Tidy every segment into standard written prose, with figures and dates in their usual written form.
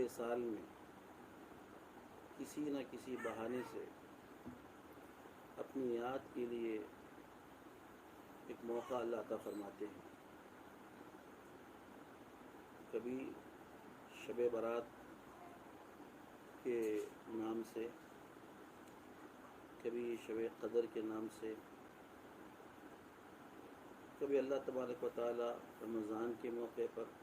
پورے سال میں کسی نہ کسی بہانے سے اپنی یاد کے لیے ایک موقع اللہ عطا فرماتے ہیں. کبھی شب برات کے نام سے، کبھی شب قدر کے نام سے، کبھی اللہ تبارک و تعالی رمضان کے موقع پر.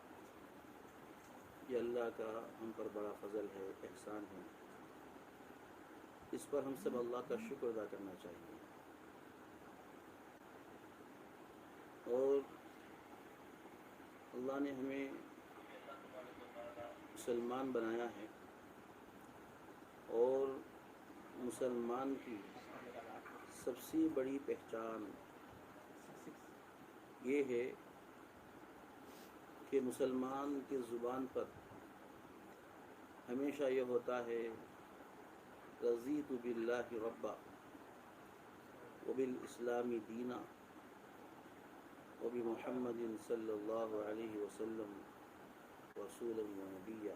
یہ اللہ کا ہم پر بڑا فضل ہے، احسان ہے. اس پر ہم سب اللہ کا شکر ادا کرنا چاہیے. اور اللہ نے ہمیں مسلمان بنایا ہے، اور مسلمان کی سب سے بڑی پہچان یہ ہے کہ مسلمان کی زبان پر ہمیشہ یہ ہوتا ہے رضیت باللہ ربا وبالاسلام دینا وبمحمد صلی اللہ علیہ وسلم رسولا و نبیا.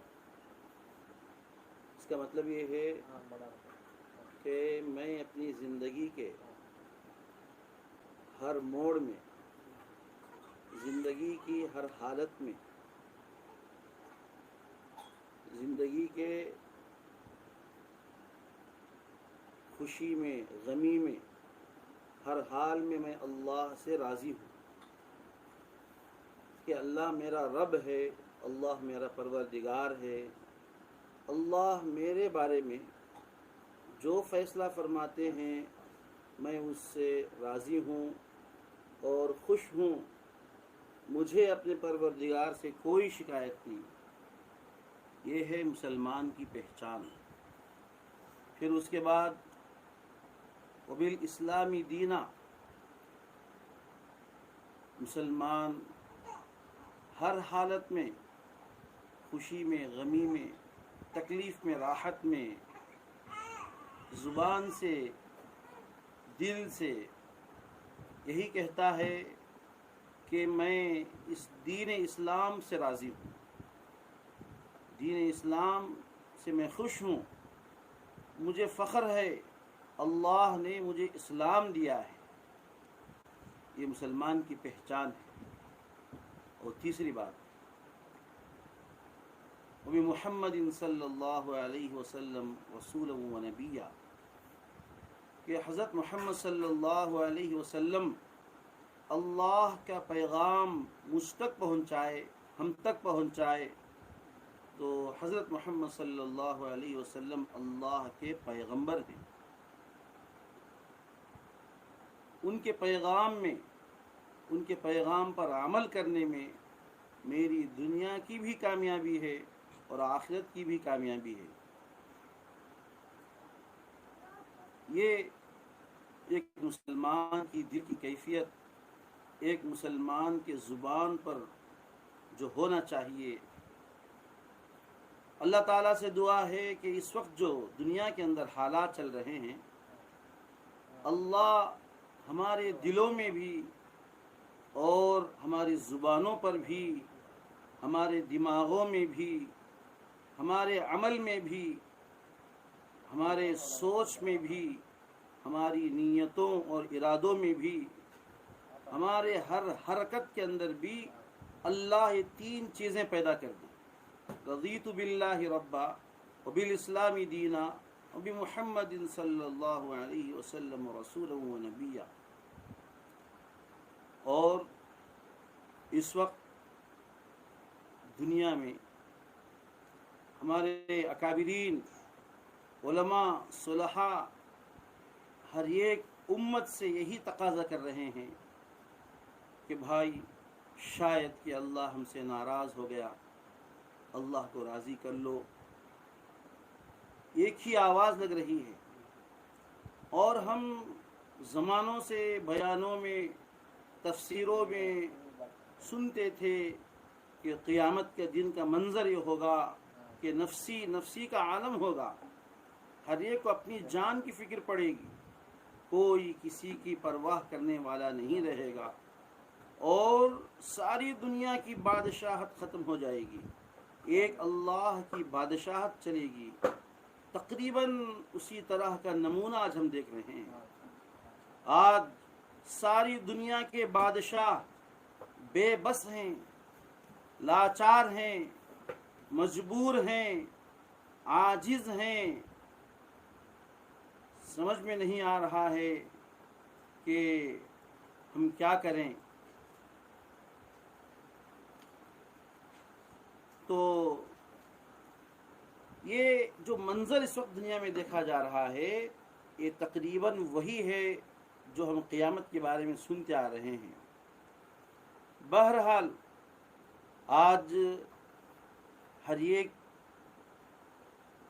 اس کا مطلب یہ ہے کہ میں اپنی زندگی کے ہر موڑ میں، زندگی کی ہر حالت میں، زندگی کے خوشی میں، غمی میں، ہر حال میں اللہ سے راضی ہوں کہ اللہ میرا رب ہے، اللہ میرا پروردگار ہے. اللہ میرے بارے میں جو فیصلہ فرماتے ہیں میں اس سے راضی ہوں اور خوش ہوں. مجھے اپنے پروردگار سے کوئی شکایت نہیں. یہ ہے مسلمان کی پہچان. پھر اس کے بعد وبالاسلام دینا، مسلمان ہر حالت میں، خوشی میں، غمی میں، تکلیف میں، راحت میں، زبان سے، دل سے یہی کہتا ہے کہ میں اس دین اسلام سے راضی ہوں، دین اسلام سے میں خوش ہوں. مجھے فخر ہے اللہ نے مجھے اسلام دیا ہے. یہ مسلمان کی پہچان ہے. اور تیسری بات، وبمحمد صلی اللہ علیہ وسلم رسولا و نبیا، کہ حضرت محمد صلی اللہ علیہ وسلم اللہ کا پیغام مجھ تک پہنچائے، ہم تک پہنچائے. تو حضرت محمد صلی اللہ علیہ وسلم اللہ کے پیغمبر ہیں. ان کے پیغام میں، ان کے پیغام پر عمل کرنے میں میری دنیا کی بھی کامیابی ہے اور آخرت کی بھی کامیابی ہے. یہ ایک مسلمان کی دل کی کیفیت، ایک مسلمان کے زبان پر جو ہونا چاہیے. اللہ تعالیٰ سے دعا ہے کہ اس وقت جو دنیا کے اندر حالات چل رہے ہیں، اللہ ہمارے دلوں میں بھی اور ہماری زبانوں پر بھی، ہمارے دماغوں میں بھی، ہمارے عمل میں بھی، ہمارے سوچ میں بھی، ہماری نیتوں اور ارادوں میں بھی، ہمارے ہر حرکت کے اندر بھی اللہ یہ تین چیزیں پیدا کر دیں: رضیت باللہ ربا وبالاسلام دینا وبمحمد صلی اللہ علیہ وسلم رسولا و نبیا. اور اس وقت دنیا میں ہمارے اکابرین، علماء، صلحاء ہر ایک امت سے یہی تقاضا کر رہے ہیں کہ بھائی شاید کہ اللہ ہم سے ناراض ہو گیا، اللہ کو راضی کر لو. ایک ہی آواز لگ رہی ہے. اور ہم زمانوں سے بیانوں میں، تفسیروں میں سنتے تھے کہ قیامت کے دن کا منظر یہ ہوگا کہ نفسی نفسی کا عالم ہوگا. ہر ایک کو اپنی جان کی فکر پڑے گی، کوئی کسی کی پرواہ کرنے والا نہیں رہے گا، اور ساری دنیا کی بادشاہت ختم ہو جائے گی. ایک اللہ کی بادشاہت چلے گی، تقریباً اسی طرح کا نمونہ آج ہم دیکھ رہے ہیں۔ آج ساری دنیا کے بادشاہ بے بس ہیں، لاچار ہیں، مجبور ہیں، عاجز ہیں، سمجھ میں نہیں آ رہا ہے کہ ہم کیا کریں۔ تو یہ جو منظر اس وقت دنیا میں دیکھا جا رہا ہے، یہ تقریباً وہی ہے جو ہم قیامت کے بارے میں سنتے آ رہے ہیں۔ بہرحال آج ہر ایک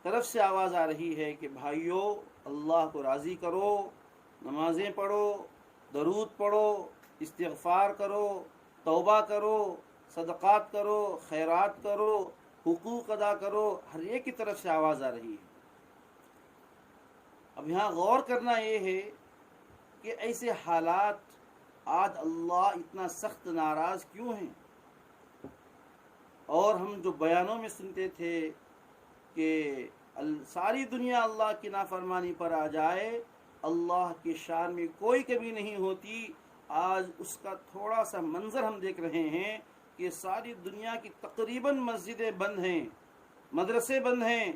طرف سے آواز آ رہی ہے کہ بھائیو، اللہ کو راضی کرو، نمازیں پڑھو، درود پڑھو، استغفار کرو، توبہ کرو، صدقات کرو، خیرات کرو، حقوق ادا کرو، ہر ایک کی طرف سے آواز آ رہی ہے۔ اب یہاں غور کرنا یہ ہے کہ ایسے حالات آج اللہ اتنا سخت ناراض کیوں ہیں؟ اور ہم جو بیانوں میں سنتے تھے کہ ساری دنیا اللہ کی نافرمانی پر آ جائے، اللہ کی شان میں کوئی کمی نہیں ہوتی، آج اس کا تھوڑا سا منظر ہم دیکھ رہے ہیں کہ ساری دنیا کی تقریباً مسجدیں بند ہیں، مدرسے بند ہیں،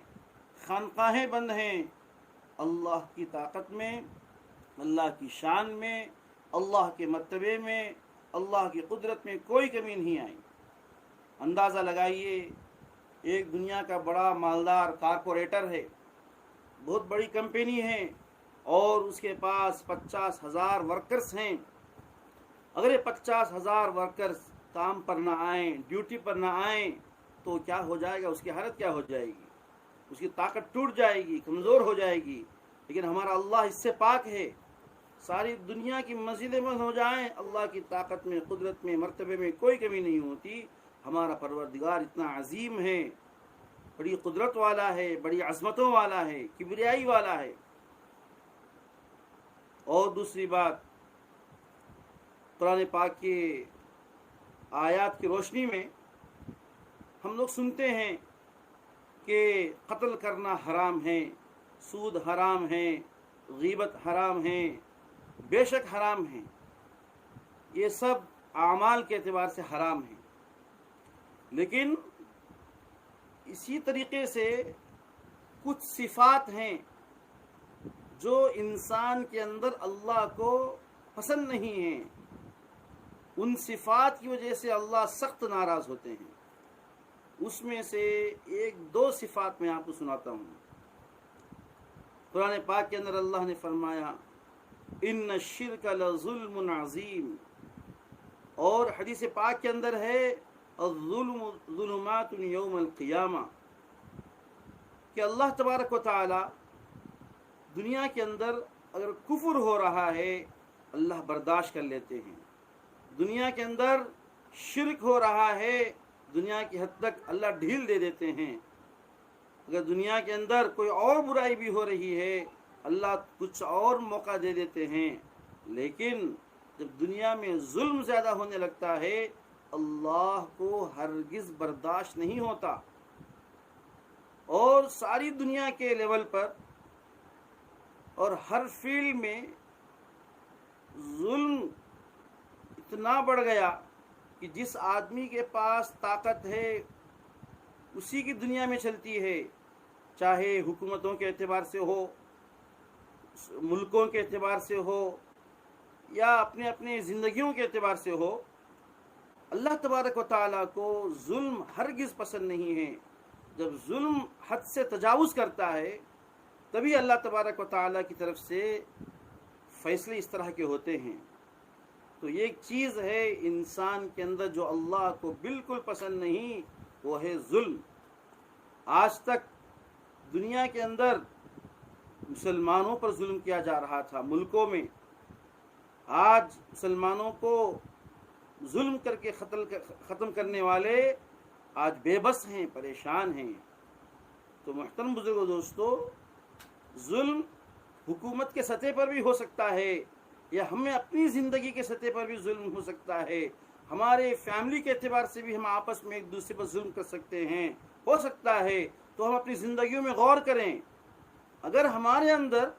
خانقاہیں بند ہیں۔ اللہ کی طاقت میں، اللہ کی شان میں، اللہ کے مرتبے میں، اللہ کی قدرت میں کوئی کمی نہیں آئی۔ اندازہ لگائیے، ایک دنیا کا بڑا مالدار کارپوریٹر ہے، بہت بڑی کمپنی ہے، اور اس کے پاس 50,000 ورکرز ہیں۔ اگر یہ 50,000 ورکرز کام پر نہ آئیں، ڈیوٹی پر نہ آئیں، تو کیا ہو جائے گا؟ اس کی حالت کیا ہو جائے گی؟ اس کی طاقت ٹوٹ جائے گی، کمزور ہو جائے گی۔ لیکن ہمارا اللہ اس سے پاک ہے۔ ساری دنیا کی مسجدیں بند ہو جائیں، اللہ کی طاقت میں، قدرت میں، مرتبے میں کوئی کمی نہیں ہوتی۔ ہمارا پروردگار اتنا عظیم ہے، بڑی قدرت والا ہے، بڑی عظمتوں والا ہے، کبریائی والا ہے۔ اور دوسری بات، قرآن پاک کے آیات کی روشنی میں ہم لوگ سنتے ہیں کہ قتل کرنا حرام ہے، سود حرام ہے، غیبت حرام ہے، بے شک حرام ہے۔ یہ سب اعمال کے اعتبار سے حرام ہیں، لیکن اسی طریقے سے کچھ صفات ہیں جو انسان کے اندر اللہ کو پسند نہیں ہیں، ان صفات کی وجہ سے اللہ سخت ناراض ہوتے ہیں۔ اس میں سے ایک دو صفات میں آپ کو سناتا ہوں۔ قرآن پاک کے اندر اللہ نے فرمایا ان الشرک لظلم عظیم، اور حدیث پاک کے اندر ہے الظلم ظلمات یوم القیامہ، کہ اللہ تبارک و تعالی دنیا کے اندر اگر کفر ہو رہا ہے اللہ برداشت کر لیتے ہیں، دنیا کے اندر شرک ہو رہا ہے دنیا کی حد تک اللہ ڈھیل دے دیتے ہیں، اگر دنیا کے اندر کوئی اور برائی بھی ہو رہی ہے اللہ کچھ اور موقع دے دیتے ہیں، لیکن جب دنیا میں ظلم زیادہ ہونے لگتا ہے اللہ کو ہرگز برداشت نہیں ہوتا۔ اور ساری دنیا کے لیول پر اور ہر فیلڈ میں ظلم اتنا بڑھ گیا کہ جس آدمی کے پاس طاقت ہے اسی کی دنیا میں چلتی ہے، چاہے حکومتوں کے اعتبار سے ہو، ملکوں کے اعتبار سے ہو، یا اپنے اپنے زندگیوں کے اعتبار سے ہو۔ اللہ تبارک و تعالیٰ کو ظلم ہرگز پسند نہیں ہے۔ جب ظلم حد سے تجاوز کرتا ہے تبھی اللہ تبارک و تعالیٰ کی طرف سے فیصلے اس طرح کے ہوتے ہیں۔ تو یہ ایک چیز ہے انسان کے اندر جو اللہ کو بالکل پسند نہیں، وہ ہے ظلم۔ آج تک دنیا کے اندر مسلمانوں پر ظلم کیا جا رہا تھا ملکوں میں، آج مسلمانوں کو ظلم کر کے ختم کرنے والے آج بے بس ہیں، پریشان ہیں۔ تو محترم بزرگوں، دوستو، ظلم حکومت کے سطح پر بھی ہو سکتا ہے، یا ہمیں اپنی زندگی کے سطح پر بھی ظلم ہو سکتا ہے، ہمارے فیملی کے اعتبار سے بھی ہم آپس میں ایک دوسرے پر ظلم کر سکتے ہیں۔ ہو سکتا ہے تو ہم اپنی زندگیوں میں غور کریں. اگر ہمارے اندر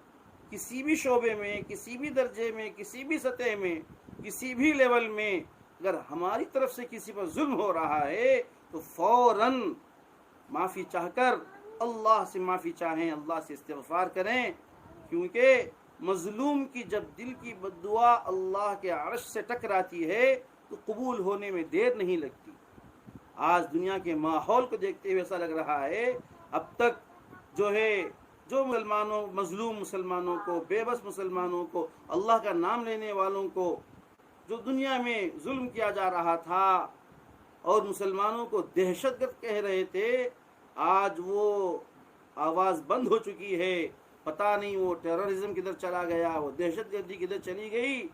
کسی بھی شعبے میں، کسی بھی درجے میں، کسی بھی سطح میں، کسی بھی لیول میں اگر ہماری طرف سے کسی پر ظلم ہو رہا ہے تو فوراً معافی چاہ کر اللہ سے معافی چاہیں، اللہ سے استغفار کریں. کیونکہ مظلوم کی جب دل کی بد دعا اللہ کے عرش سے ٹکراتی ہے تو قبول ہونے میں دیر نہیں لگتی. آج دنیا کے ماحول کو دیکھتے ہوئے ایسا لگ رہا ہے اب تک جو مظلوم مسلمانوں کو، بے بس مسلمانوں کو، اللہ کا نام لینے والوں کو جو دنیا میں ظلم کیا جا رہا تھا اور مسلمانوں کو دہشت گرد کہہ رہے تھے، آج وہ آواز بند ہو چکی ہے. پتہ نہیں وہ ٹیررزم کدھر چلا گیا، وہ دہشت گردی کدھر چلی گئی،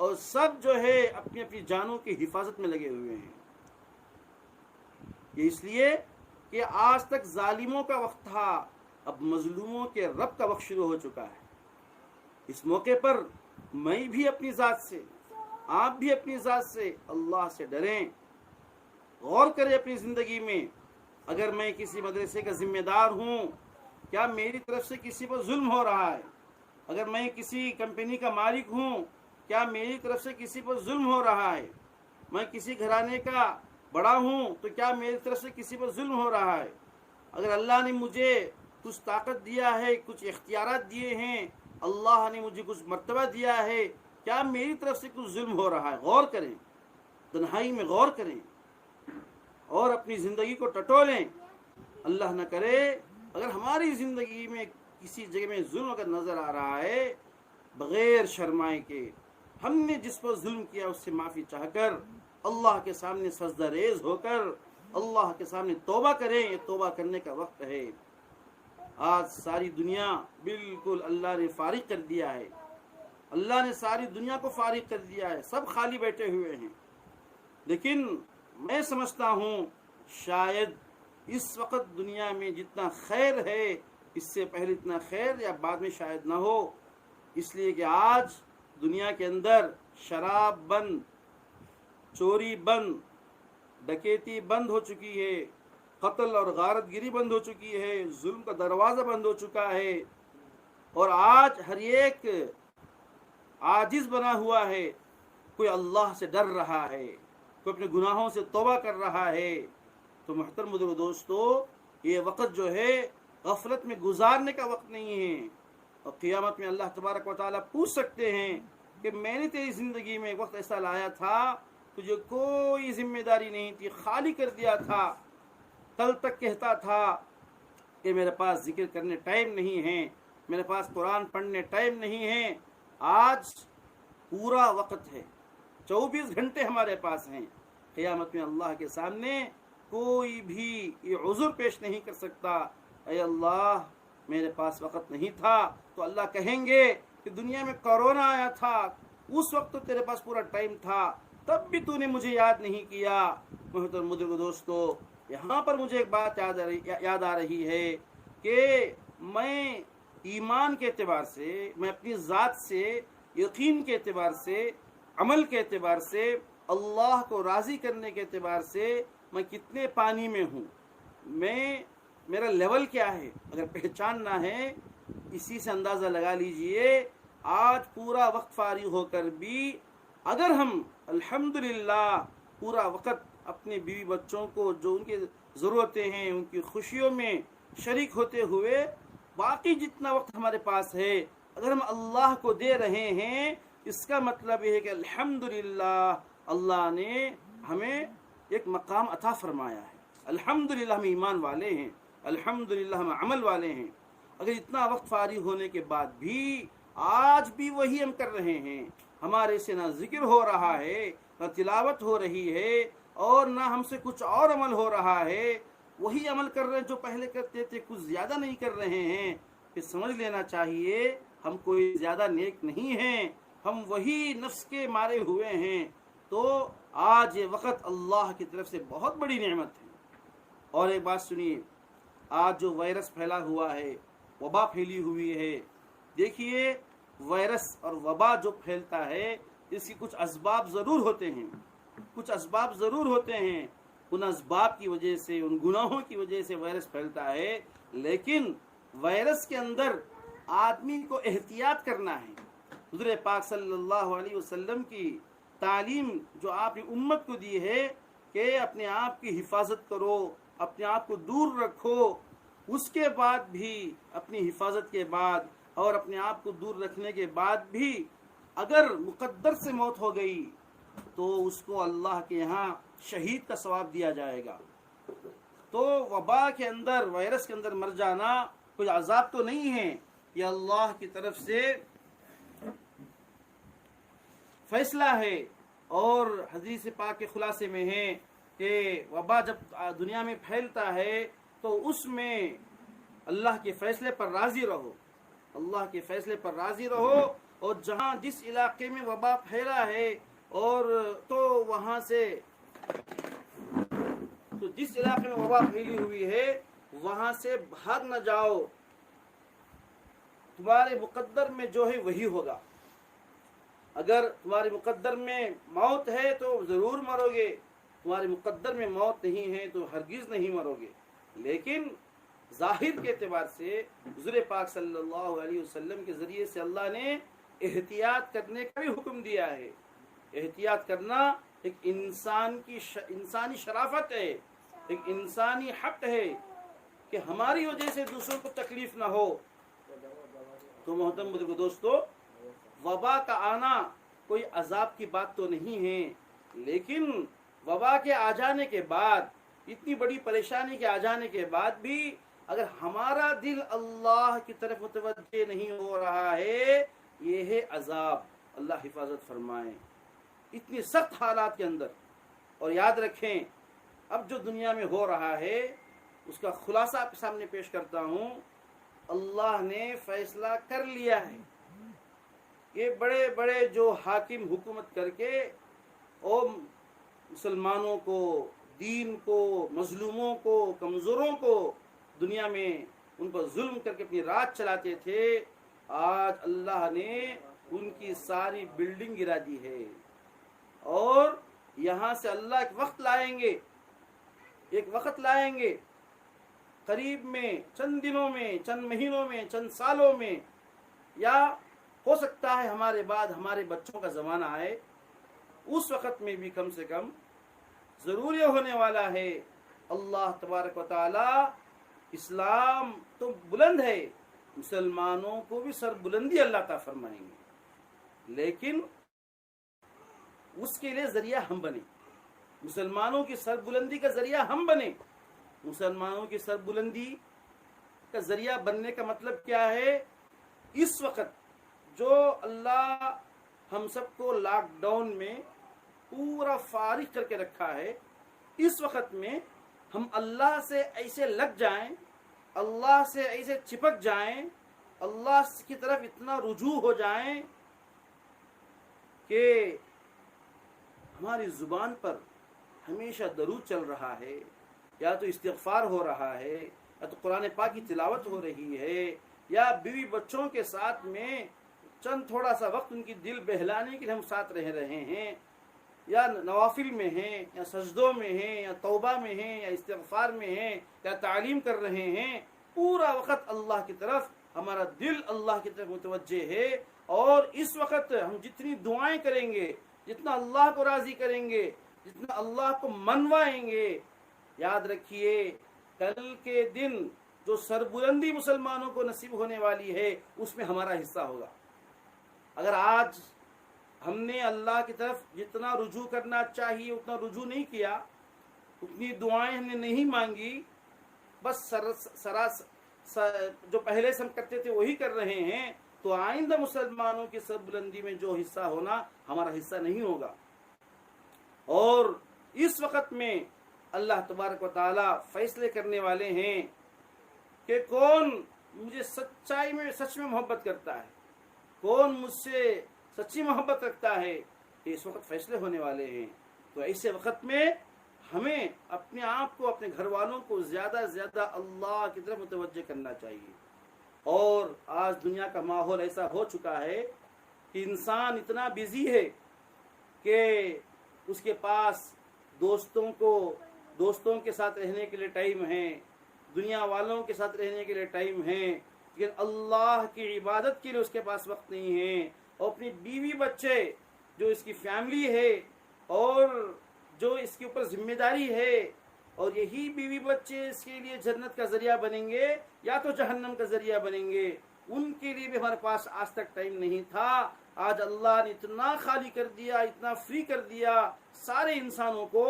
اور سب اپنی اپنی جانوں کی حفاظت میں لگے ہوئے ہیں. یہ اس لیے کہ آج تک ظالموں کا وقت تھا، اب مظلوموں کے رب کا وقت شروع ہو چکا ہے. اس موقع پر میں بھی اپنی ذات سے، آپ بھی اپنی ذات سے اللہ سے ڈریں، غور کریں اپنی زندگی میں. اگر میں کسی مدرسے کا ذمہ دار ہوں، کیا میری طرف سے کسی پر ظلم ہو رہا ہے؟ اگر میں کسی کمپنی کا مالک ہوں، کیا میری طرف سے کسی پر ظلم ہو رہا ہے؟ میں کسی گھرانے کا بڑا ہوں تو کیا میری طرف سے کسی پر ظلم ہو رہا ہے؟ اگر اللہ نے مجھے کچھ طاقت دیا ہے، کچھ اختیارات دیے ہیں، اللہ نے مجھے کچھ مرتبہ دیا ہے، کیا میری طرف سے کچھ ظلم ہو رہا ہے؟ غور کریں، تنہائی میں غور کریں اور اپنی زندگی کو ٹٹولیں. اللہ نہ کرے اگر ہماری زندگی میں کسی جگہ میں ظلم اگر نظر آ رہا ہے، بغیر شرمائے کے ہم نے جس پر ظلم کیا اس سے معافی چاہ کر اللہ کے سامنے سجدہ ریز ہو کر اللہ کے سامنے توبہ کریں. یہ توبہ کرنے کا وقت ہے. آج ساری دنیا بالکل اللہ نے فارغ کر دیا ہے، اللہ نے ساری دنیا کو فارغ کر دیا ہے، سب خالی بیٹھے ہوئے ہیں. لیکن میں سمجھتا ہوں شاید اس وقت دنیا میں جتنا خیر ہے اس سے پہلے اتنا خیر یا بعد میں شاید نہ ہو. اس لیے کہ آج دنیا کے اندر شراب بند، چوری بند، ڈکیتی بند ہو چکی ہے، قتل اور غارت گری بند ہو چکی ہے، ظلم کا دروازہ بند ہو چکا ہے، اور آج ہر ایک عاجز بنا ہوا ہے. کوئی اللہ سے ڈر رہا ہے، کوئی اپنے گناہوں سے توبہ کر رہا ہے. تو محترم بزرگ دوستو، یہ وقت غفلت میں گزارنے کا وقت نہیں ہے. اور قیامت میں اللہ تبارک و تعالیٰ پوچھ سکتے ہیں کہ میں نے تیری زندگی میں ایک وقت ایسا لایا تھا تجھے کوئی ذمہ داری نہیں تھی، خالی کر دیا تھا، کل تک کہتا تھا کہ میرے پاس ذکر کرنے ٹائم نہیں ہے، میرے پاس قرآن پڑھنے ٹائم نہیں ہے. آج پورا وقت ہے، 24 گھنٹے ہمارے پاس ہیں. قیامت میں اللہ کے سامنے کوئی بھی یہ عذر پیش نہیں کر سکتا اے اللہ میرے پاس وقت نہیں تھا. تو اللہ کہیں گے کہ دنیا میں کورونا آیا تھا، اس وقت تو تیرے پاس پورا ٹائم تھا، تب بھی تو نے مجھے یاد نہیں کیا. محترم بزرگ دوستو، یہاں پر مجھے ایک بات یاد آ رہی ہے کہ میں ایمان کے اعتبار سے، میں اپنی ذات سے، یقین کے اعتبار سے، عمل کے اعتبار سے، اللہ کو راضی کرنے کے اعتبار سے میں کتنے پانی میں ہوں، میرا لیول کیا ہے، اگر پہچاننا ہے اسی سے اندازہ لگا لیجئے. آج پورا وقت فارغ ہو کر بھی اگر ہم الحمدللہ پورا وقت اپنے بیوی بچوں کو جو ان کی ضرورتیں ہیں ان کی خوشیوں میں شریک ہوتے ہوئے باقی جتنا وقت ہمارے پاس ہے اگر ہم اللہ کو دے رہے ہیں، اس کا مطلب یہ ہے کہ الحمدللہ اللہ نے ہمیں ایک مقام عطا فرمایا ہے. الحمدللہ ہم ایمان والے ہیں، الحمدللہ ہم عمل والے ہیں. اگر اتنا وقت فارغ ہونے کے بعد بھی آج بھی وہی ہم کر رہے ہیں، ہمارے سے نہ ذکر ہو رہا ہے، نہ تلاوت ہو رہی ہے، اور نہ ہم سے کچھ اور عمل ہو رہا ہے، وہی عمل کر رہے ہیں جو پہلے کرتے تھے، کچھ زیادہ نہیں کر رہے ہیں، پھر سمجھ لینا چاہیے ہم کوئی زیادہ نیک نہیں ہیں، ہم وہی نفس کے مارے ہوئے ہیں. تو آج یہ وقت اللہ کی طرف سے بہت بڑی نعمت ہے. اور ایک بات سنیے، آج جو وائرس پھیلا ہوا ہے، وبا پھیلی ہوئی ہے، دیکھیے وائرس اور وبا جو پھیلتا ہے اس کی کچھ اسباب ضرور ہوتے ہیں، کچھ اسباب ضرور ہوتے ہیں. ان اسباب کی وجہ سے، ان گناہوں کی وجہ سے وائرس پھیلتا ہے، لیکن وائرس کے اندر آدمی کو احتیاط کرنا ہے۔ حضور پاک صلی اللہ علیہ وسلم کی تعلیم جو آپ نے امت کو دی ہے کہ اپنے آپ کی حفاظت کرو، اپنے آپ کو دور رکھو، اس کے بعد بھی، اپنی حفاظت کے بعد اور اپنے آپ کو دور رکھنے کے بعد بھی اگر مقدر سے موت ہو گئی تو اس کو اللہ کے یہاں شہید کا ثواب دیا جائے گا۔ تو وبا کے اندر، وائرس کے اندر مر جانا کوئی عذاب تو نہیں ہے، یہ اللہ کی طرف سے فیصلہ ہے۔ اور حدیث پاک کے خلاصے میں ہے کہ وبا جب دنیا میں پھیلتا ہے تو اس میں اللہ کے فیصلے پر راضی رہو، اللہ کے فیصلے پر راضی رہو، اور جہاں جس علاقے میں وبا پھیلا ہے اور تو وہاں سے، تو جس علاقے میں وبا پھیلی ہوئی ہے وہاں سے بھاگ نہ جاؤ، تمہارے مقدر میں جو ہے وہی ہوگا۔ اگر تمہارے مقدر میں موت ہے تو ضرور مرو گے، تمہارے مقدر میں موت نہیں ہے تو ہرگز نہیں مرو گے۔ لیکن ظاہر کے اعتبار سے حضور پاک صلی اللہ علیہ وسلم کے ذریعے سے اللہ نے احتیاط کرنے کا بھی حکم دیا ہے۔ احتیاط کرنا ایک انسانی شرافت ہے، ایک انسانی حق ہے کہ ہماری وجہ سے دوسروں کو تکلیف نہ ہو۔ تو محترم بزرگو دوستو، وبا کا آنا کوئی عذاب کی بات تو نہیں ہے، لیکن وبا کے آ جانے کے بعد، اتنی بڑی پریشانی کے آ جانے کے بعد بھی اگر ہمارا دل اللہ کی طرف متوجہ نہیں ہو رہا ہے، یہ ہے عذاب۔ اللہ حفاظت فرمائے اتنی سخت حالات کے اندر۔ اور یاد رکھیں، اب جو دنیا میں ہو رہا ہے اس کا خلاصہ آپ کے سامنے پیش کرتا ہوں۔ اللہ نے فیصلہ کر لیا ہے، یہ بڑے بڑے جو حاکم حکومت کر کے اور مسلمانوں کو، دین کو، مظلوموں کو، کمزوروں کو دنیا میں ان پر ظلم کر کے اپنی راج چلاتے تھے، آج اللہ نے ان کی ساری بلڈنگ گرا دی ہے، اور یہاں سے اللہ ایک وقت لائیں گے قریب میں، چند دنوں میں، چند مہینوں میں، چند سالوں میں، یا ہو سکتا ہے ہمارے بعد ہمارے بچوں کا زمانہ آئے، اس وقت میں بھی کم سے کم ضرور یہ ہونے والا ہے۔ اللہ تبارک و تعالی، اسلام تو بلند ہے، مسلمانوں کو بھی سر بلندی اللہ تعالی فرمائیں گے، لیکن اس کے لیے ذریعہ ہم بنے، مسلمانوں کی سر بلندی کا ذریعہ ہم بنے۔ مسلمانوں کی سر بلندی کا ذریعہ بننے کا مطلب کیا ہے؟ اس وقت جو اللہ ہم سب کو لاک ڈاؤن میں پورا فارغ کر کے رکھا ہے، اس وقت میں ہم اللہ سے ایسے لگ جائیں، اللہ سے ایسے چپک جائیں، اللہ کی طرف اتنا رجوع ہو جائیں کہ ہماری زبان پر ہمیشہ درود چل رہا ہے، یا تو استغفار ہو رہا ہے، یا تو قرآن پاک کی تلاوت ہو رہی ہے، یا بیوی بچوں کے ساتھ میں چند تھوڑا سا وقت ان کی دل بہلانے کے لیے ہم ساتھ رہ رہے ہیں، یا نوافل میں ہیں، یا سجدوں میں ہیں، یا توبہ میں ہیں، یا استغفار میں ہیں، یا تعلیم کر رہے ہیں، پورا وقت اللہ کی طرف ہمارا دل اللہ کی طرف متوجہ ہے۔ اور اس وقت ہم جتنی دعائیں کریں گے، جتنا اللہ کو راضی کریں گے، جتنا اللہ کو منوائیں گے، یاد رکھیے کل کے دن جو سربلندی مسلمانوں کو نصیب ہونے والی ہے اس میں ہمارا حصہ ہوگا۔ اگر آج ہم نے اللہ کی طرف جتنا رجوع کرنا چاہیے اتنا رجوع نہیں کیا، اتنی دعائیں ہم نے نہیں مانگی، بس جو پہلے سے ہم کرتے تھے وہی کر رہے ہیں، تو آئندہ مسلمانوں کی سربلندی میں جو حصہ ہونا ہمارا حصہ نہیں ہوگا۔ اور اس وقت میں اللہ تبارک و تعالی فیصلے کرنے والے ہیں کہ کون مجھے سچائی میں سچ میں محبت کرتا ہے، کون مجھ سے سچی محبت رکھتا ہے، اس وقت فیصلے ہونے والے ہیں۔ تو ایسے وقت میں ہمیں اپنے آپ کو، اپنے گھر والوں کو زیادہ سے زیادہ اللہ کی طرف متوجہ کرنا چاہیے۔ اور آج دنیا کا ماحول ایسا ہو چکا ہے کہ انسان اتنا بزی ہے کہ اس کے پاس دوستوں کو دوستوں کے ساتھ رہنے کے لیے ٹائم ہے، دنیا والوں کے ساتھ رہنے کے لیے ٹائم ہے، لیکن اللہ کی عبادت کے لیے اس کے پاس وقت نہیں ہے، اور اپنی بیوی بچے جو اس کی فیملی ہے اور جو اس کے اوپر ذمہ داری ہے، اور یہی بیوی بچے اس کے لیے جنت کا ذریعہ بنیں گے یا تو جہنم کا ذریعہ بنیں گے، ان کے لیے بھی ہمارے پاس آج تک ٹائم نہیں تھا۔ آج اللہ نے اتنا خالی کر دیا، اتنا فری کر دیا سارے انسانوں کو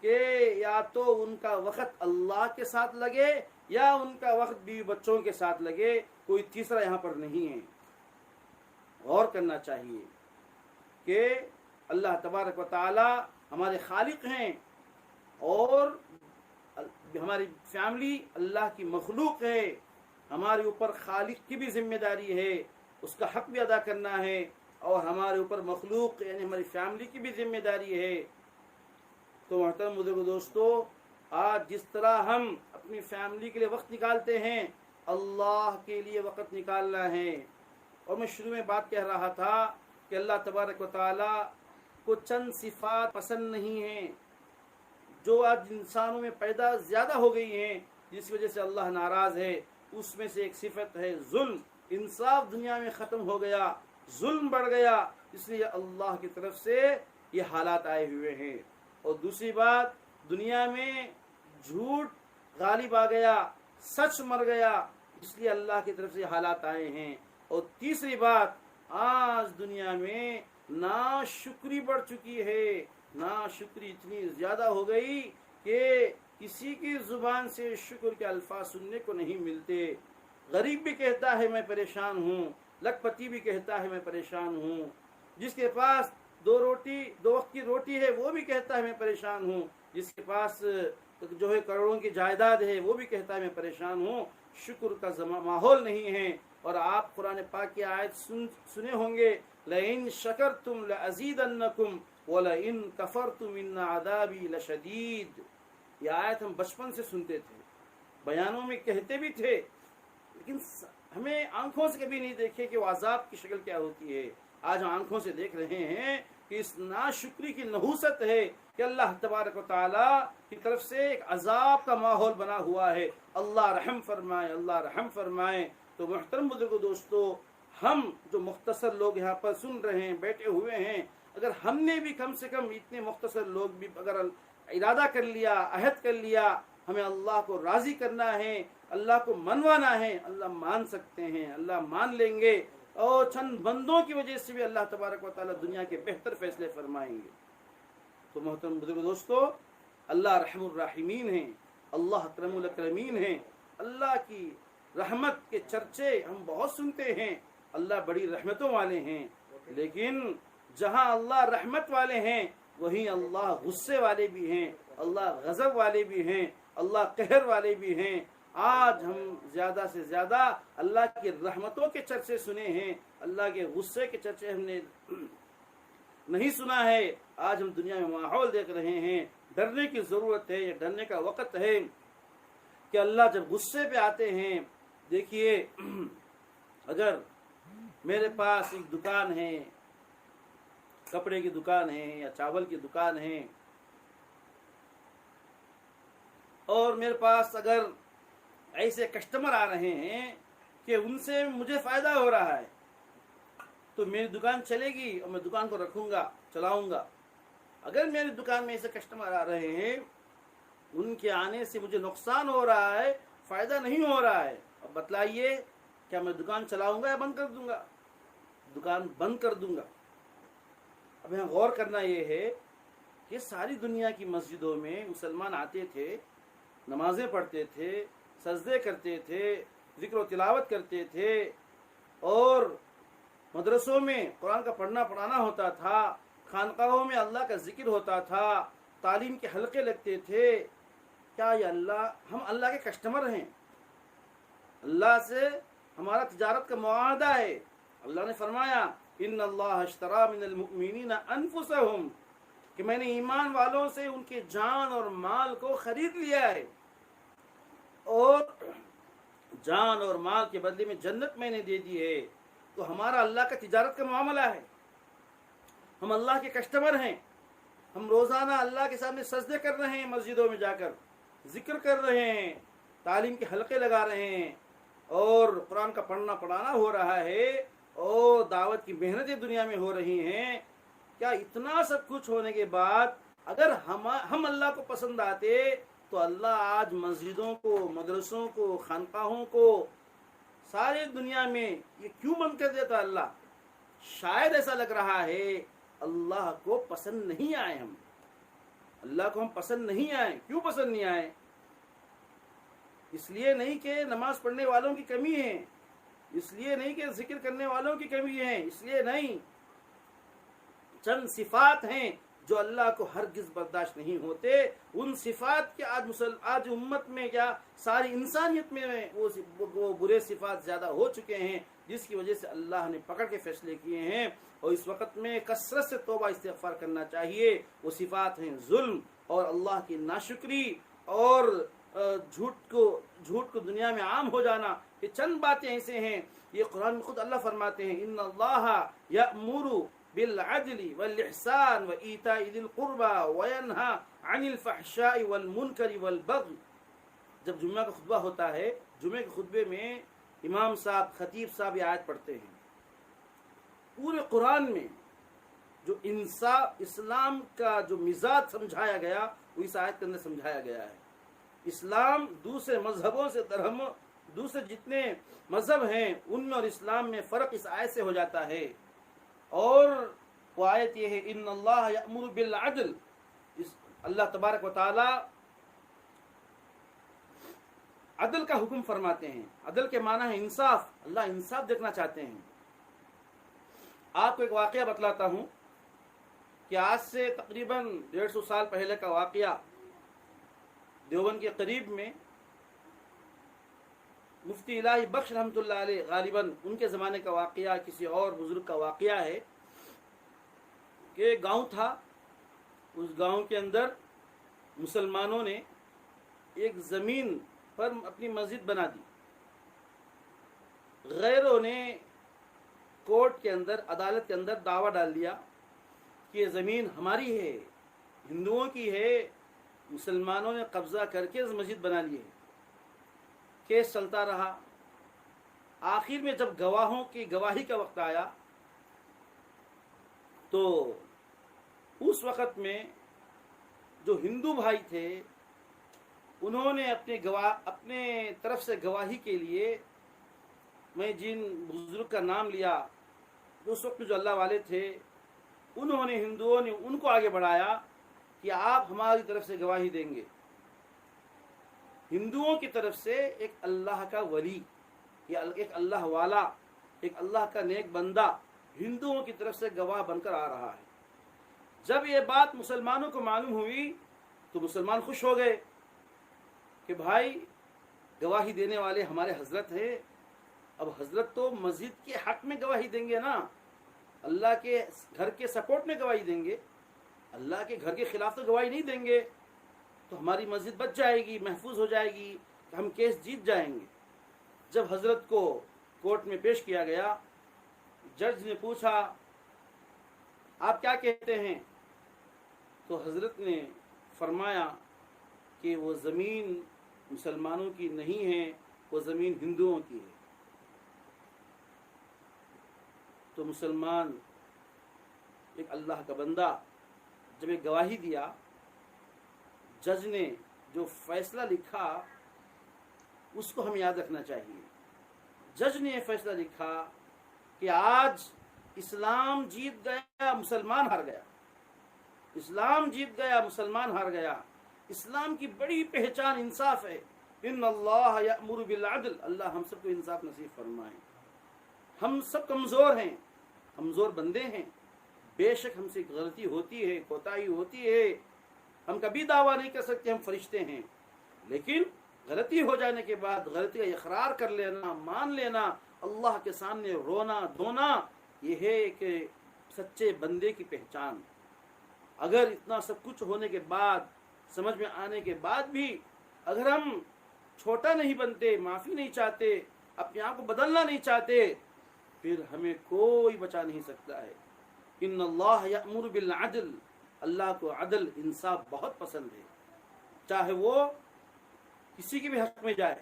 کہ یا تو ان کا وقت اللہ کے ساتھ لگے یا ان کا وقت بیوی بچوں کے ساتھ لگے، کوئی تیسرا یہاں پر نہیں ہے۔ غور کرنا چاہیے کہ اللہ تبارک و تعالی ہمارے خالق ہیں، اور ہماری فیملی اللہ کی مخلوق ہے، ہمارے اوپر خالق کی بھی ذمہ داری ہے، اس کا حق بھی ادا کرنا ہے، اور ہمارے اوپر مخلوق یعنی ہماری فیملی کی بھی ذمہ داری ہے۔ تو محترم بزرگ دوستو، آج جس طرح ہم اپنی فیملی کے لیے وقت نکالتے ہیں، اللہ کے لیے وقت نکالنا ہے۔ اور میں شروع میں بات کہہ رہا تھا کہ اللہ تبارک و تعالی کو چند صفات پسند نہیں ہیں جو آج انسانوں میں پیدا زیادہ ہو گئی ہیں، جس وجہ سے اللہ ناراض ہے۔ اس میں سے ایک صفت ہے ظلم۔ انصاف دنیا میں ختم ہو گیا، ظلم بڑھ گیا، اس لیے اللہ کی طرف سے یہ حالات آئے ہوئے ہیں۔ اور دوسری بات، دنیا میں جھوٹ غالب آ گیا، سچ مر گیا، اس لیے اللہ کی طرف سے یہ حالات آئے ہیں۔ اور تیسری بات، آج دنیا میں ناشکری بڑھ چکی ہے، ناشکری اتنی زیادہ ہو گئی کہ کسی کی زبان سے شکر کے الفاظ سننے کو نہیں ملتے۔ غریب بھی کہتا ہے میں پریشان ہوں، لکھ پتی بھی کہتا ہے میں پریشان ہوں، جس کے پاس دو وقت کی روٹی ہے وہ بھی کہتا ہے میں پریشان ہوں، جس کے پاس جو ہے کروڑوں کی جائیداد ہے وہ بھی کہتا ہے میں پریشان ہوں۔ شکر کا ماحول نہیں ہے۔ اور آپ قرآن پاک کی آیت سنے ہوں گے، لَإِن شَكَرْتُمْ لَأَزِيدَنَّكُمْ وَلَإِن كَفَرْتُمْ إِنَّ عَذَابِي لَشَدِيدٌ۔ یہ آیت ہم بچپن سے سنتے تھے، بیانوں میں کہتے بھی تھے، لیکن ہمیں آنکھوں سے کبھی نہیں دیکھے کہ وہ عذاب کی شکل کیا ہوتی ہے۔ آج ہم آنکھوں سے دیکھ رہے ہیں کہ اس ناشکری کی نحوست ہے کہ اللہ تبارک و تعالی کی طرف سے ایک عذاب کا ماحول بنا ہوا ہے۔ اللہ رحم فرمائے، اللہ رحم فرمائے۔ تو محترم بزرگو دوستو، ہم جو مختصر لوگ یہاں پر سن رہے ہیں، بیٹھے ہوئے ہیں، اگر ہم نے بھی کم سے کم اتنے مختصر لوگ بھی اگر ارادہ کر لیا، عہد کر لیا، ہمیں اللہ کو راضی کرنا ہے، اللہ کو منوانا ہے، اللہ مان سکتے ہیں، اللہ مان لیں گے، اور چند بندوں کی وجہ سے بھی اللہ تبارک و تعالی دنیا کے بہتر فیصلے فرمائیں گے۔ تو محترم بزرگ دوستو، اللہ رحم الرحیمین ہیں، اللہ اکرم الاکرمین ہیں۔ اللہ کی رحمت کے چرچے ہم بہت سنتے ہیں، اللہ بڑی رحمتوں والے ہیں، لیکن جہاں اللہ رحمت والے ہیں وہیں اللہ غصے والے بھی ہیں، اللہ غضب والے بھی ہیں، اللہ قہر والے بھی ہیں۔ آج ہم زیادہ سے زیادہ اللہ کی رحمتوں کے چرچے سنے ہیں، اللہ کے غصے کے چرچے ہم نے نہیں سنا ہے۔ آج ہم دنیا میں ماحول دیکھ رہے ہیں، ڈرنے کی ضرورت ہے، یہ ڈرنے کا وقت ہے کہ اللہ جب غصے پہ آتے ہیں، دیکھیے اگر میرے پاس ایک دکان ہے، کپڑے کی دکان ہے یا چاول کی دکان ہے، اور میرے پاس اگر ایسے کسٹمر آ رہے ہیں کہ ان سے مجھے فائدہ ہو رہا ہے، تو میری دکان چلے گی اور میں دکان کو رکھوں گا، چلاؤں گا۔ اگر میری دکان میں ایسے کسٹمر آ رہے ہیں، ان کے آنے سے مجھے نقصان ہو رہا ہے، فائدہ نہیں ہو رہا ہے، اب بتلائیے کیا میں دکان چلاؤں گا یا بند کر دوں گا؟ دکان بند کر دوں گا۔ اب یہاں غور کرنا یہ ہے کہ ساری دنیا کی مسجدوں میں مسلمان آتے تھے، نمازیں پڑھتے تھے، سجدے کرتے تھے، ذکر و تلاوت کرتے تھے، اور مدرسوں میں قرآن کا پڑھانا ہوتا تھا، خانقاہوں میں اللہ کا ذکر ہوتا تھا، تعلیم کے حلقے لگتے تھے۔ کیا یہ ہم اللہ کے کسٹمر ہیں؟ اللہ سے ہمارا تجارت کا معاہدہ ہے۔ اللہ نے فرمایا ان اللہ اشترى من المؤمنین انفسهم، کہ میں نے ایمان والوں سے ان کے جان اور مال کو خرید لیا ہے، اور جان اور مال کے بدلے میں جنت میں نے دے دی ہے۔ تو ہمارا اللہ کا تجارت کا معاملہ ہے، ہم اللہ کے کسٹمر ہیں۔ ہم روزانہ اللہ کے سامنے سجدے کر رہے ہیں، مسجدوں میں جا کر ذکر کر رہے ہیں، تعلیم کے حلقے لگا رہے ہیں، اور قرآن کا پڑھنا پڑھانا ہو رہا ہے، اور دعوت کی محنتیں دنیا میں ہو رہی ہیں، کیا اتنا سب کچھ ہونے کے بعد اگر ہم اللہ کو پسند آتے تو اللہ آج مسجدوں کو، مدرسوں کو، خانقاہوں کو سارے دنیا میں یہ کیوں بند کر دیتا اللہ؟ شاید ایسا لگ رہا ہے اللہ کو پسند نہیں آئے، ہم اللہ کو ہم پسند نہیں آئے۔ کیوں پسند نہیں آئے؟ اس لیے نہیں کہ نماز پڑھنے والوں کی کمی ہے، اس لیے نہیں کہ ذکر کرنے والوں کی کمی ہے، اس لیے نہیں، چند صفات ہیں جو اللہ کو ہرگز برداشت نہیں ہوتے، ان صفات کے آج امت میں یا ساری انسانیت میں وہ برے صفات زیادہ ہو چکے ہیں، جس کی وجہ سے اللہ نے پکڑ کے فیصلے کیے ہیں، اور اس وقت میں کثرت سے توبہ استغفار کرنا چاہیے۔ وہ صفات ہیں ظلم اور اللہ کی ناشکری اور جھوٹ کو دنیا میں عام ہو جانا۔ یہ چند باتیں ایسے ہیں، یہ قرآن میں خود اللہ فرماتے ہیں ان اللہ یأمر بالعدل والاحسان وایتاء ذی القربى وینهى عن الفحشاء والمنکر والبغی۔ جب جمعہ کا خطبہ ہوتا ہے، جمعے کے خطبے میں امام صاحب، خطیب صاحب یہ آیت پڑھتے ہیں، پورے قرآن میں جو انصاف اسلام کا جو مزاج سمجھایا گیا وہ اس آیت کے اندر سمجھایا گیا ہے۔ اسلام دوسرے مذہبوں سے دوسرے جتنے مذہب ہیں ان میں اور اسلام میں فرق اس آیت سے ہو جاتا ہے، اور وہ آیت یہ ہے ان اللہ یأمر بالعدل۔ اللہ تبارک و تعالی عدل کا حکم فرماتے ہیں۔ عدل کے معنی ہے انصاف، اللہ انصاف دیکھنا چاہتے ہیں۔ آپ کو ایک واقعہ بتلاتا ہوں کہ آج سے تقریباً 150 سال پہلے کا واقعہ، دیوبند کے قریب میں مفتی الہی بخش رحمۃ اللہ علیہ، غالباً ان کے زمانے کا واقعہ، کسی اور بزرگ کا واقعہ ہے کہ ایک گاؤں تھا، اس گاؤں کے اندر مسلمانوں نے ایک زمین پر اپنی مسجد بنا دی۔ غیروں نے کورٹ کے اندر، عدالت کے اندر دعویٰ ڈال دیا کہ یہ زمین ہماری ہے، ہندوؤں کی ہے، مسلمانوں نے قبضہ کر کے مسجد بنا لی ہے۔ کیس چلتا رہا، آخر میں جب گواہوں کی گواہی کا وقت آیا تو اس وقت میں جو ہندو بھائی تھے انہوں نے اپنے طرف سے گواہی کے لیے، میں جن بزرگ کا نام لیا اس وقت جو اللہ والے تھے، ہندوؤں نے ان کو آگے بڑھایا کہ آپ ہماری طرف سے گواہی دیں گے۔ ہندوؤں کی طرف سے ایک اللہ کا ولی یا ایک اللہ والا، ایک اللہ کا نیک بندہ ہندوؤں کی طرف سے گواہ بن کر آ رہا ہے۔ جب یہ بات مسلمانوں کو معلوم ہوئی تو مسلمان خوش ہو گئے کہ بھائی گواہی دینے والے ہمارے حضرت ہیں، اب حضرت تو مسجد کے حق میں گواہی دیں گے نا، اللہ کے گھر کے سپورٹ میں گواہی دیں گے، اللہ کے گھر کے خلاف تو گواہی نہیں دیں گے، تو ہماری مسجد بچ جائے گی، محفوظ ہو جائے گی، ہم کیس جیت جائیں گے۔ جب حضرت کو کورٹ میں پیش کیا گیا، جج نے پوچھا آپ کیا کہتے ہیں؟ تو حضرت نے فرمایا کہ وہ زمین مسلمانوں کی نہیں ہے، وہ زمین ہندوؤں کی ہے۔ تو مسلمان، ایک اللہ کا بندہ جب ایک گواہی دیا، جج نے جو فیصلہ لکھا اس کو ہمیں یاد رکھنا چاہیے۔ جج نے یہ فیصلہ لکھا کہ آج اسلام جیت گیا، مسلمان ہار گیا، اسلام جیت گیا، مسلمان ہار گیا۔ اسلام کی بڑی پہچان انصاف ہے۔ ان اللہ یأمر بالعدل، اللہ ہم سب کو انصاف نصیب فرمائے۔ ہم سب کمزور ہیں، کمزور بندے ہیں، بے شک ہم سے غلطی ہوتی ہے، کوتاہی ہوتی ہے، ہم کبھی دعویٰ نہیں کر سکتے ہم فرشتے ہیں، لیکن غلطی ہو جانے کے بعد غلطی کا اقرار کر لینا، مان لینا، اللہ کے سامنے رونا دھونا، یہ ہے کہ سچے بندے کی پہچان۔ اگر اتنا سب کچھ ہونے کے بعد، سمجھ میں آنے کے بعد بھی اگر ہم چھوٹا نہیں بنتے، معافی نہیں چاہتے، اپنے آپ کو بدلنا نہیں چاہتے، پھر ہمیں کوئی بچا نہیں سکتا ہے۔ ان اللہ یأمر بالعدل، اللہ کو عدل انصاف بہت پسند ہے، چاہے وہ کسی کے بھی حق میں جائے،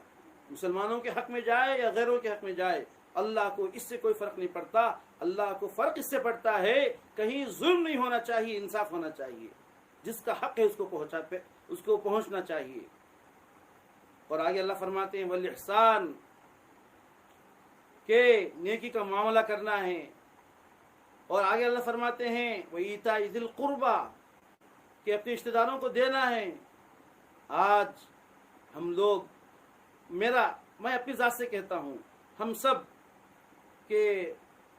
مسلمانوں کے حق میں جائے یا غیروں کے حق میں جائے، اللہ کو اس سے کوئی فرق نہیں پڑتا۔ اللہ کو فرق اس سے پڑتا ہے کہیں ظلم نہیں ہونا چاہیے، انصاف ہونا چاہیے، جس کا حق ہے اس کو پہنچنا چاہیے۔ اور آگے اللہ فرماتے ہیں والاحسان، کہ نیکی کا معاملہ کرنا ہے۔ اور آگے اللہ فرماتے ہیں وَإِيتَاءِ ذِي الْقُرْبَى، کہ اپنے رشتہ داروں کو دینا ہے۔ آج ہم لوگ، میں اپنی ذات سے کہتا ہوں، ہم سب کہ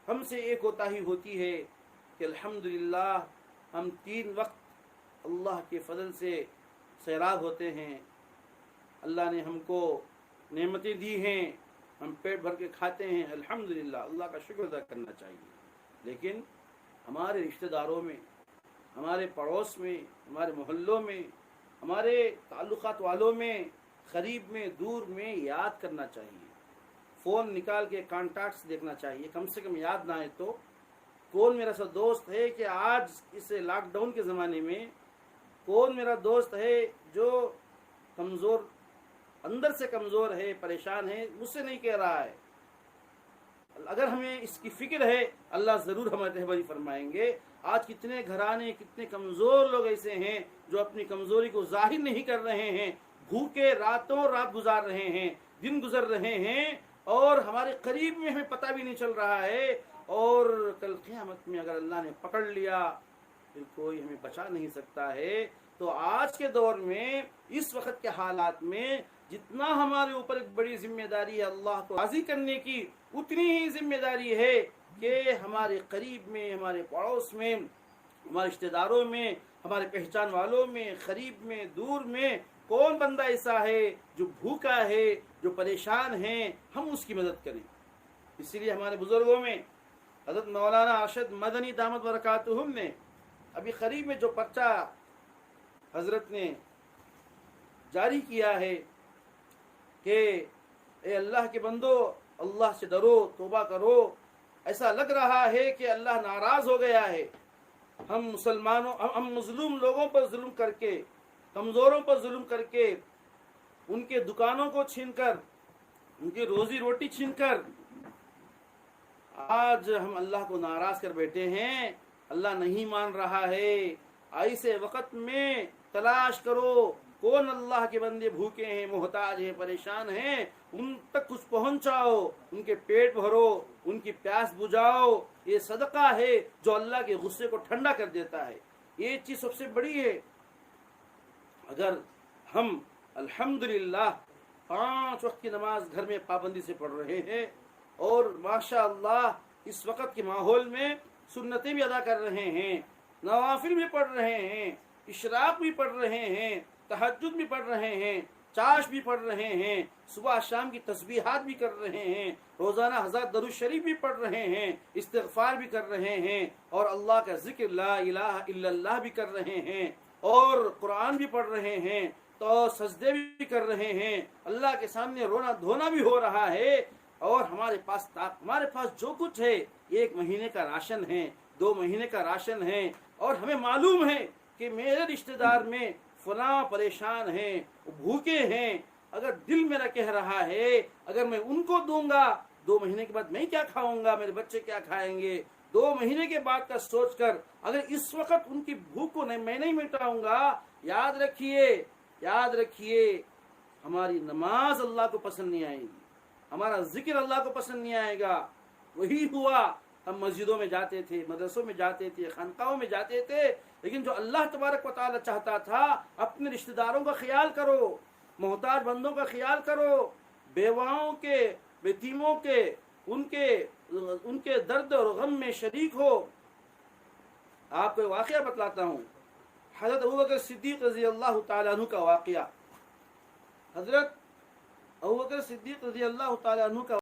ہم سے ایک کوتاہی ہوتی ہے کہ الحمدللہ ہم 3 وقت اللہ کے فضل سے سیراب ہوتے ہیں۔ اللہ نے ہم کو نعمتیں دی ہیں، ہم پیٹ بھر کے کھاتے ہیں، الحمدللہ اللہ کا شکر ادا کرنا چاہیے۔ لیکن ہمارے رشتہ داروں میں، ہمارے پڑوس میں، ہمارے محلوں میں، ہمارے تعلقات والوں میں، قریب میں دور میں یاد کرنا چاہیے۔ فون نکال کے کانٹیکٹس دیکھنا چاہیے، کم سے کم یاد نہ آئے تو کون میرا سا دوست ہے کہ آج اس لاک ڈاؤن کے زمانے میں کون میرا دوست ہے جو کمزور، اندر سے کمزور ہے، پریشان ہے، مجھ سے نہیں کہہ رہا ہے۔ اگر ہمیں اس کی فکر ہے اللہ ضرور ہمیں رہبری فرمائیں گے۔ آج کتنے گھرانے، کتنے کمزور لوگ ایسے ہیں جو اپنی کمزوری کو ظاہر نہیں کر رہے ہیں، بھوکے راتوں رات گزار رہے ہیں، دن گزر رہے ہیں، اور ہمارے قریب میں ہمیں پتہ بھی نہیں چل رہا ہے، اور کل قیامت میں اگر اللہ نے پکڑ لیا پھر کوئی ہمیں بچا نہیں سکتا ہے۔ تو آج کے دور میں، اس وقت کے حالات میں، جتنا ہمارے اوپر ایک بڑی ذمہ داری ہے اللہ کو راضی کرنے کی، اتنی ہی ذمہ داری ہے کہ ہمارے قریب میں، ہمارے پڑوس میں، ہمارے رشتہ داروں میں، ہمارے پہچان والوں میں، قریب میں دور میں کون بندہ ایسا ہے جو بھوکا ہے، جو پریشان ہے، ہم اس کی مدد کریں۔ اسی لیے ہمارے بزرگوں میں حضرت مولانا ارشد مدنی دامت برکاتہم نے ابھی قریب میں جو پرچہ حضرت نے جاری کیا ہے کہ اے اللہ کے بندو، اللہ سے ڈرو، توبہ کرو، ایسا لگ رہا ہے کہ اللہ ناراض ہو گیا ہے۔ ہم مظلوم لوگوں پر ظلم کر کے، کمزوروں پر ظلم کر کے، ان کے دکانوں کو چھین کر، ان کی روزی روٹی چھین کر، آج ہم اللہ کو ناراض کر بیٹھے ہیں۔ اللہ نہیں مان رہا ہے۔ ایسے وقت میں تلاش کرو کون اللہ کے بندے بھوکے ہیں، محتاج ہیں، پریشان ہیں، ان تک کچھ پہنچاؤ، ان کے پیٹ بھرو، ان کی پیاس بجھاؤ۔ یہ صدقہ ہے جو اللہ کے غصے کو ٹھنڈا کر دیتا ہے۔ یہ چیز سب سے بڑی ہے۔ اگر ہم الحمدللہ 5 وقت کی نماز گھر میں پابندی سے پڑھ رہے ہیں، اور ماشاءاللہ اس وقت کے ماحول میں سنتیں بھی ادا کر رہے ہیں، نوافل بھی پڑھ رہے ہیں، اشراق بھی پڑھ رہے ہیں، تہجد بھی پڑھ رہے ہیں، چاش بھی پڑھ رہے ہیں، صبح شام کی تسبیحات بھی کر رہے ہیں، روزانہ 1000 درود شریف بھی پڑھ رہے ہیں، استغفار بھی کر رہے ہیں، اور اللہ کا ذکر لا الہ الا اللہ بھی کر رہے ہیں، اور قرآن بھی پڑھ رہے ہیں، تو سجدے بھی کر رہے ہیں، اللہ کے سامنے رونا دھونا بھی ہو رہا ہے، اور ہمارے پاس جو کچھ ہے 1 مہینے کا راشن ہے، 2 مہینے کا راشن ہے، اور ہمیں معلوم ہے کہ میرے رشتہ دار میں فلاں پریشان ہیں، بھوکے ہیں۔ اگر دل میرا کہہ رہا ہے اگر میں ان کو دوں گا 2 مہینے کے بعد میں کیا کھاؤں گا، میرے بچے کیا کھائیں گے، 2 مہینے کے بعد کا سوچ کر اگر اس وقت ان کی بھوک کو میں نہیں مٹاؤں گا، یاد رکھیے ہماری نماز اللہ کو پسند نہیں آئے گی، ہمارا ذکر اللہ کو پسند نہیں آئے گا۔ وہی ہوا، ہم مسجدوں میں جاتے تھے، مدرسوں میں جاتے تھے، خانقاہوں میں جاتے تھے، لیکن جو اللہ تبارک و تعالی چاہتا تھا اپنے رشتہ داروں کا خیال کرو، محتاج بندوں کا خیال کرو، بیواؤں کے، یتیموں کے، ان کے درد اور غم میں شریک ہو۔ آپ کو ایک واقعہ بتلاتا ہوں، حضرت ابوبکر صدیق رضی اللہ تعالیٰ عنہ کا واقعہ۔ حضرت ابوبکر صدیق رضی اللہ تعالیٰ عنہ کا